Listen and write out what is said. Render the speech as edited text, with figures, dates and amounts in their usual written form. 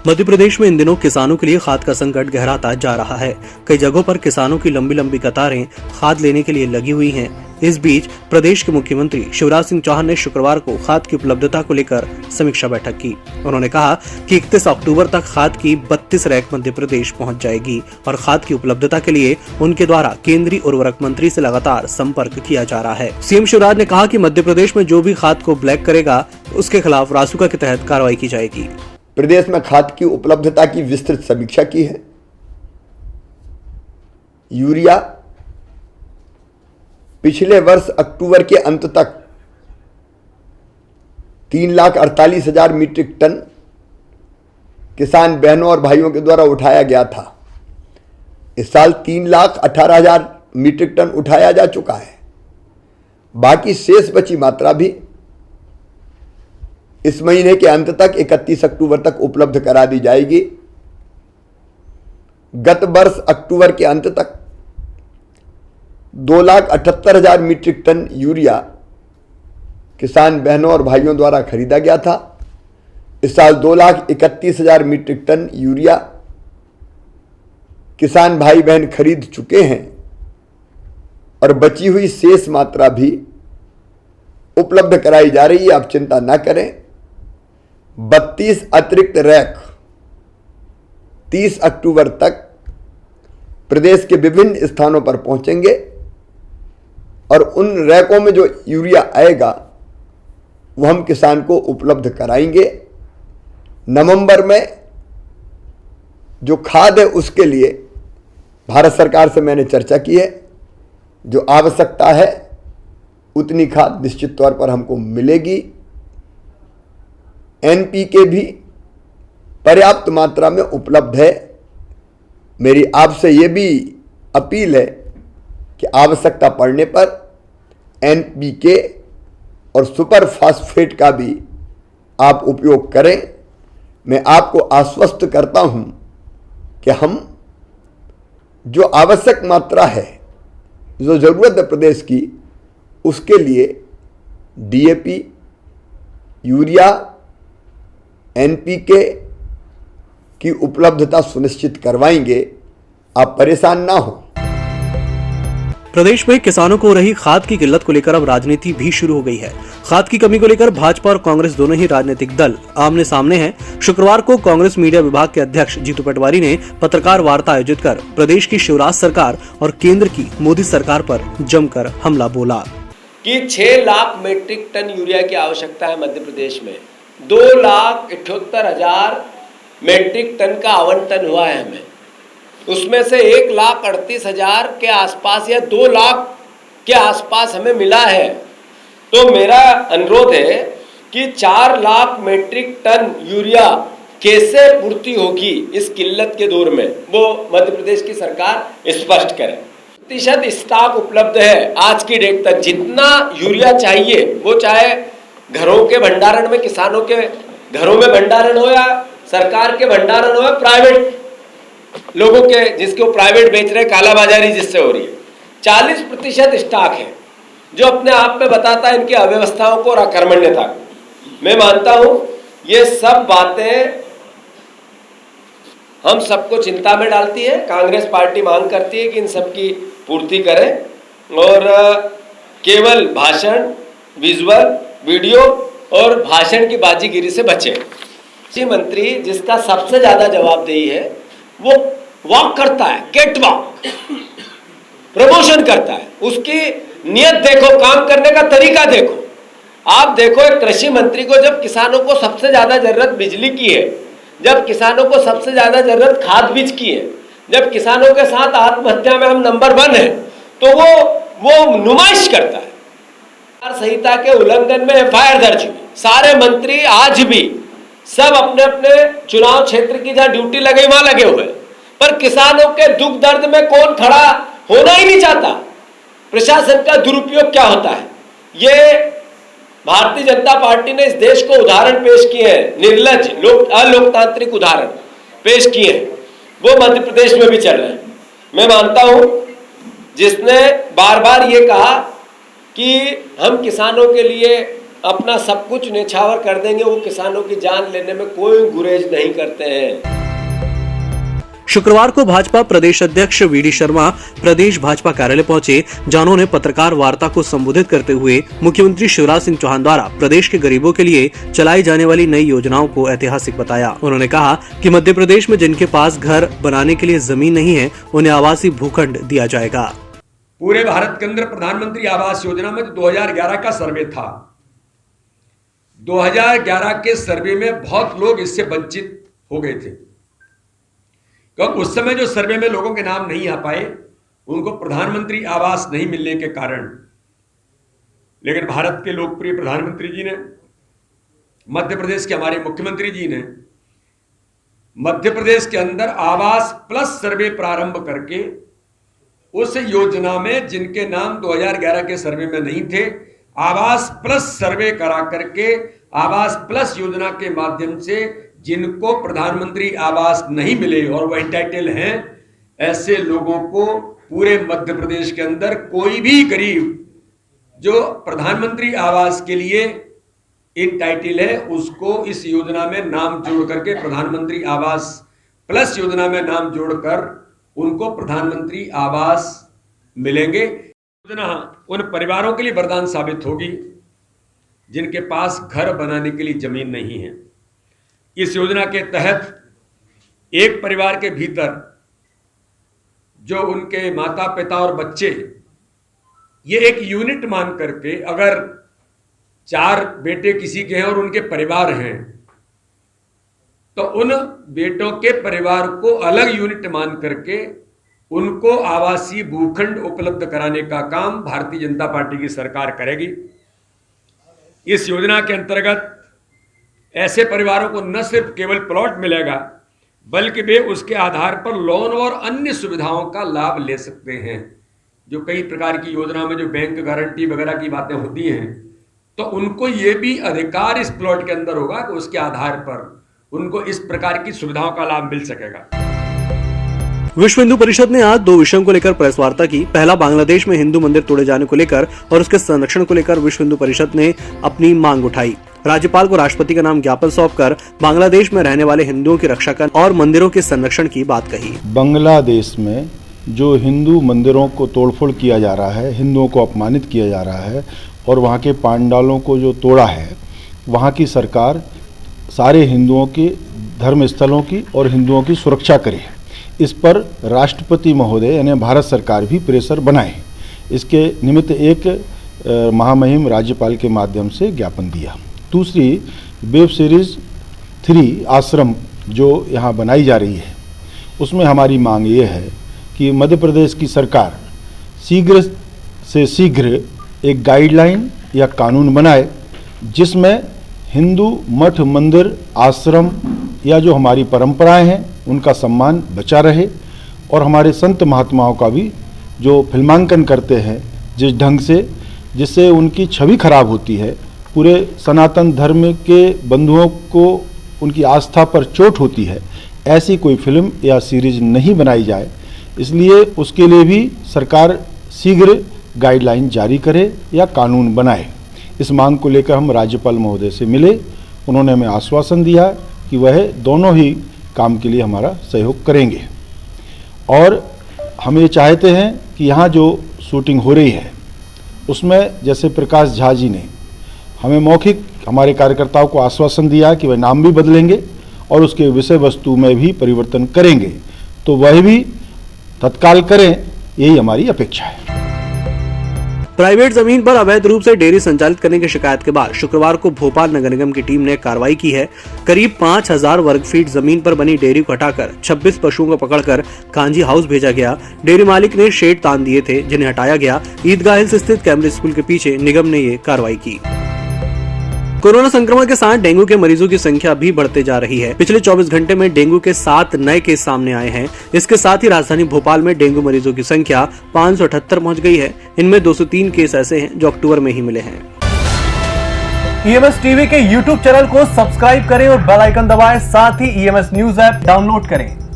मध्य प्रदेश में इन दिनों किसानों के लिए खाद का संकट गहराता जा रहा है। कई जगहों पर किसानों की लंबी लंबी कतारें खाद लेने के लिए लगी हुई हैं। इस बीच प्रदेश के मुख्यमंत्री शिवराज सिंह चौहान ने शुक्रवार को खाद की उपलब्धता को लेकर समीक्षा बैठक की। उन्होंने कहा कि 31 अक्टूबर तक खाद की 32 रैक मध्य प्रदेश पहुंच जाएगी और खाद की उपलब्धता के लिए उनके द्वारा केंद्रीय उर्वरक मंत्री से लगातार संपर्क किया जा रहा है। सीएम शिवराज ने कहा कि मध्य प्रदेश में जो भी खाद को ब्लैक करेगा उसके खिलाफ रासुका के तहत कार्रवाई की जाएगी। प्रदेश में खाद की उपलब्धता की विस्तृत समीक्षा की है। यूरिया पिछले वर्ष अक्टूबर के अंत तक 3,48,000 मीट्रिक टन किसान बहनों और भाइयों के द्वारा उठाया गया था। इस साल 3,18,000 मीट्रिक टन उठाया जा चुका है। बाकी शेष बची मात्रा भी इस महीने के अंत तक 31 अक्टूबर तक उपलब्ध करा दी जाएगी। गत वर्ष अक्टूबर के अंत तक 2,78,000 मीट्रिक टन यूरिया किसान बहनों और भाइयों द्वारा खरीदा गया था। इस साल 2,31,000 मीट्रिक टन यूरिया किसान भाई बहन खरीद चुके हैं और बची हुई शेष मात्रा भी उपलब्ध कराई जा रही है। आप चिंता ना करें। 32 अतिरिक्त रैक 30 अक्टूबर तक प्रदेश के विभिन्न स्थानों पर पहुंचेंगे और उन रैकों में जो यूरिया आएगा वो हम किसान को उपलब्ध कराएंगे। नवंबर में जो खाद है उसके लिए भारत सरकार से मैंने चर्चा की है। जो आवश्यकता है उतनी खाद निश्चित तौर पर हमको मिलेगी। एनपीके भी पर्याप्त मात्रा में उपलब्ध है। मेरी आपसे ये भी अपील है कि आवश्यकता पड़ने पर एनपीके और सुपर फास्फेट का भी आप उपयोग करें। मैं आपको आश्वस्त करता हूं कि हम जो आवश्यक मात्रा है, जो ज़रूरत है प्रदेश की, उसके लिए डीएपी, यूरिया, एनपीके की उपलब्धता सुनिश्चित करवाएंगे। आप परेशान ना हो। प्रदेश में किसानों को हो रही खाद की किल्लत को लेकर अब राजनीति भी शुरू हो गई है। खाद की कमी को लेकर भाजपा और कांग्रेस दोनों ही राजनीतिक दल आमने सामने हैं। शुक्रवार को कांग्रेस मीडिया विभाग के अध्यक्ष जीतू पटवारी ने पत्रकार वार्ता आयोजित कर प्रदेश की शिवराज सरकार और केंद्र की मोदी सरकार पर जमकर हमला बोला कि 6 लाख मीट्रिक टन यूरिया की आवश्यकता है मध्य प्रदेश में। 2,78,000 मीट्रिक टन का आवंटन हुआ है हमें। उसमें से 1,38,000 के आसपास या 2 लाख के आसपास हमें मिला है। तो मेरा अनुरोध है कि 4 लाख मीट्रिक टन यूरिया कैसे पूर्ति होगी इस किल्लत के दौर में, वो मध्य प्रदेश की सरकार स्पष्ट करे। प्रतिशत स्टॉक उपलब्ध है आज की डेट तक। जितना यूरिया चाहिए वो चाहे घरों के भंडारण में, किसानों के घरों में भंडारण हो या सरकार के भंडारण हो या प्राइवेट लोगों के, जिसके वो प्राइवेट बेच रहे, कालाबाजारी जिससे हो रही है, 40% स्टॉक है, जो अपने आप में बताता है इनकी अव्यवस्थाओं को और अकर्मण्यता को। मैं मानता हूं ये सब बातें हम सबको चिंता में डालती है। कांग्रेस पार्टी मांग करती है कि इन सब की पूर्ति करें और केवल भाषण, विजुअल, वीडियो और भाषण की बाजीगिरी से बचें। कृषि मंत्री जिसका सबसे ज्यादा जवाबदेही है वो वॉक करता है, कैट वॉक, प्रमोशन करता है। उसकी नियत देखो, काम करने का तरीका देखो। आप देखो एक कृषि मंत्री को जब किसानों को सबसे ज्यादा जरूरत बिजली की है, जब किसानों को सबसे ज्यादा जरूरत खाद बीज की है, जब किसानों के साथ आत्महत्या में हम नंबर 1 है, तो वो नुमाइश करता है। संहिता के उल्लंघन में एफआईआर दर्ज हुई। सारे मंत्री आज भी सब अपने अपने चुनाव क्षेत्र की जहां ड्यूटी लगे वहां लगे हुए, पर किसानों के दुख दर्द में कौन खड़ा होना ही नहीं चाहता। प्रशासन का दुरुपयोग क्या होता है, ये भारतीय जनता पार्टी ने इस देश को उदाहरण पेश किए हैं, निर्लज अलोकतांत्रिक उदाहरण पेश किए हैं, वो मध्य प्रदेश में भी चल रहे हैं। मैं मानता हूं जिसने बार बार ये कहा कि हम किसानों के लिए अपना सब कुछ न्यौछावर कर देंगे, वो किसानों की जान लेने में कोई गुरेज नहीं करते हैं। शुक्रवार को भाजपा प्रदेश अध्यक्ष वीडी शर्मा प्रदेश भाजपा कार्यालय पहुंचे, जहां उन्होंने पत्रकार वार्ता को संबोधित करते हुए मुख्यमंत्री शिवराज सिंह चौहान द्वारा प्रदेश के गरीबों के लिए चलाई जाने वाली नई योजनाओं को ऐतिहासिक बताया। उन्होंने कहा कि मध्य प्रदेश में जिनके पास घर बनाने के लिए जमीन नहीं है, उन्हें आवासीय भूखंड दिया जाएगा। पूरे भारत के अंदर प्रधानमंत्री आवास योजना में 2011 का सर्वे था, 2011 के सर्वे में बहुत लोग इससे वंचित हो गए थे, क्योंकि उस समय जो सर्वे में लोगों के नाम नहीं आ पाए, उनको प्रधानमंत्री आवास नहीं मिलने के कारण। लेकिन भारत के लोकप्रिय प्रधानमंत्री जी ने, मध्य प्रदेश के हमारे मुख्यमंत्री जी ने मध्य प्रदेश के अंदर आवास प्लस सर्वे प्रारंभ करके उस योजना में जिनके नाम 2011 के सर्वे में नहीं थे, आवास प्लस सर्वे करा करके आवास प्लस योजना के माध्यम से जिनको प्रधानमंत्री आवास नहीं मिले और वह एंटाइटल हैं, ऐसे लोगों को पूरे मध्य प्रदेश के अंदर कोई भी गरीब जो प्रधानमंत्री आवास के लिए एंटाइटल है, उसको इस योजना में नाम जोड़ करके प्रधानमंत्री आवास प्लस योजना में नाम जोड़कर उनको प्रधानमंत्री आवास मिलेंगे। योजना उन परिवारों के लिए वरदान साबित होगी जिनके पास घर बनाने के लिए जमीन नहीं है। इस योजना के तहत एक परिवार के भीतर जो उनके माता पिता और बच्चे, ये एक यूनिट मान करके, अगर 4 बेटे किसी के हैं और उनके परिवार हैं, तो उन बेटों के परिवार को अलग यूनिट मान करके उनको आवासीय भूखंड उपलब्ध कराने का काम भारतीय जनता पार्टी की सरकार करेगी। इस योजना के अंतर्गत ऐसे परिवारों को न सिर्फ केवल प्लॉट मिलेगा, बल्कि वे उसके आधार पर लोन और अन्य सुविधाओं का लाभ ले सकते हैं। जो कई प्रकार की योजना में जो बैंक गारंटी वगैरह की बातें होती हैं, तो उनको ये भी अधिकार इस प्लॉट के अंदर होगा कि उसके आधार पर उनको इस प्रकार की सुविधाओं का लाभ मिल सकेगा। विश्व हिंदू परिषद ने आज 2 विषयों को लेकर प्रेस वार्ता की। पहला, बांग्लादेश में हिंदू मंदिर तोड़े जाने को लेकर और उसके संरक्षण को लेकर विश्व हिंदू परिषद ने अपनी मांग उठाई। राज्यपाल को राष्ट्रपति का नाम ज्ञापन सौंपकर बांग्लादेश में रहने वाले हिंदुओं की रक्षा करने और मंदिरों के संरक्षण की बात कही। बांग्लादेश में जो हिंदू मंदिरों को तोड़फोड़ किया जा रहा है, हिंदुओं को अपमानित किया जा रहा है और वहाँ के पांडालों को जो तोड़ा है, वहाँ की सरकार सारे हिंदुओं के धर्म स्थलों की और हिंदुओं की सुरक्षा करे। इस पर राष्ट्रपति महोदय यानी भारत सरकार भी प्रेशर बनाए। इसके निमित्त एक महामहिम राज्यपाल के माध्यम से ज्ञापन दिया। दूसरी, वेब सीरीज़ 3 आश्रम जो यहाँ बनाई जा रही है, उसमें हमारी मांग ये है कि मध्य प्रदेश की सरकार शीघ्र से शीघ्र एक गाइडलाइन या कानून बनाए जिसमें हिंदू मठ मंदिर आश्रम या जो हमारी परंपराएं हैं उनका सम्मान बचा रहे और हमारे संत महात्माओं का भी जो फिल्मांकन करते हैं जिस ढंग से, जिससे उनकी छवि खराब होती है, पूरे सनातन धर्म के बंधुओं को उनकी आस्था पर चोट होती है, ऐसी कोई फिल्म या सीरीज नहीं बनाई जाए। इसलिए उसके लिए भी सरकार शीघ्र गाइडलाइन जारी करे या कानून बनाए। इस मांग को लेकर हम राज्यपाल महोदय से मिले, उन्होंने हमें आश्वासन दिया कि वह दोनों ही काम के लिए हमारा सहयोग करेंगे। और हम ये चाहते हैं कि यहाँ जो शूटिंग हो रही है उसमें जैसे प्रकाश झा जी ने हमें मौखिक हमारे कार्यकर्ताओं को आश्वासन दिया कि वह नाम भी बदलेंगे और उसके विषय वस्तु में भी परिवर्तन करेंगे, तो वह भी तत्काल करें, यही हमारी अपेक्षा है। प्राइवेट जमीन पर अवैध रूप से डेयरी संचालित करने की शिकायत के बाद शुक्रवार को भोपाल नगर निगम की टीम ने कार्रवाई की है। करीब 5000 वर्ग फीट जमीन पर बनी डेयरी को हटाकर 26 पशुओं को पकड़कर कांजी हाउस भेजा गया। डेयरी मालिक ने शेड तान दिए थे जिन्हें हटाया गया। ईदगाह हिल्स स्थित कैमब्रिज स्कूल के पीछे निगम ने ये कार्रवाई की। कोरोना संक्रमण के साथ डेंगू के मरीजों की संख्या भी बढ़ते जा रही है। पिछले 24 घंटे में डेंगू के 7 नए केस सामने आए हैं। इसके साथ ही राजधानी भोपाल में डेंगू मरीजों की संख्या 578 पहुंच गई है। इनमें 203 केस ऐसे हैं जो अक्टूबर में ही मिले हैं। EMS टीवी के YouTube चैनल को सब्सक्राइब करें और बेल आइकन दबाएं। साथ ही EMS न्यूज ऐप डाउनलोड करें।